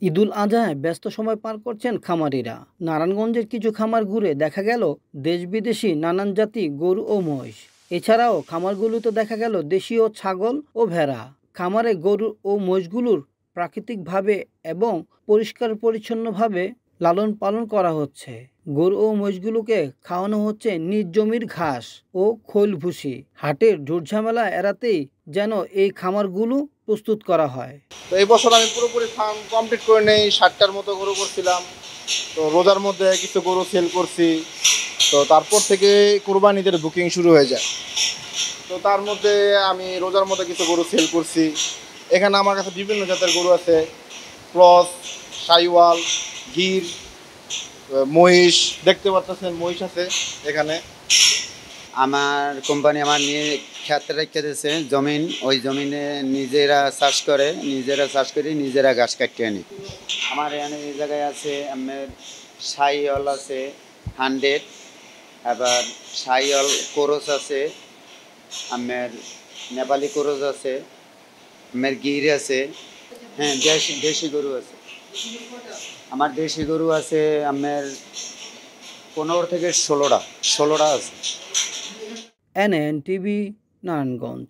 ঈদুল আজহায় ব্যস্ত সময় পার করছেন খামারিরা। নারায়ণগঞ্জের কিছু খামার ঘুরে দেখা গেল দেশ বিদেশি নানান জাতি গরু ও মহিষ। এছাড়াও খামারগুলোতে দেখা গেল দেশীয় ছাগল ও ভেড়া। খামারে গরু ও মহিষগুলোর প্রাকৃতিকভাবে এবং পরিষ্কার পরিচ্ছন্নভাবে লালন পালন করা হচ্ছে। গরু ও মহিষগুলোকে খাওয়ানো হচ্ছে নিজ জমির ঘাস ও খৈল ভুসি। হাটের ঝুটঝামেলা এড়াতেই যেন এই খামারগুলো প্রস্তুত করা হয়। তো এই বছর আমি পুরোপুরি ফার্ম কমপ্লিট করে নেই, 60টার মতো গরু করছিলাম। তো রোজার মধ্যে কিছু গরু সেল করছি। তো তারপর থেকে কোরবানিদের বুকিং শুরু হয়ে যায়। তো তার মধ্যে আমি রোজার মধ্যে কিছু গরু সেল করছি। এখানে আমার কাছে বিভিন্ন জাতের গরু আছে, ক্রস, সাইওয়াল, গির, মহিষ। দেখতে পাচ্ছেন মহিষ আছে এখানে। আমার কোম্পানি আমার নিয়ে খেতে রেখে দিয়েছে জমিন, ওই জমিনে নিজেরা চাষ করে নিজেরা ঘাস কাটিয়ে আনি। আমার এখানে এই জায়গায় আছে আমার সাইওয়াল আছে 100, আবার সাইওয়াল কোরস আছে, আমার নেপালি কোরস আছে, আমার গির আছে। হ্যাঁ, দেশি গরু আছে। আমার দেশি গরু আছে আমার 15 থেকে 16টা আছে। NNTV, নারায়ণগঞ্জ।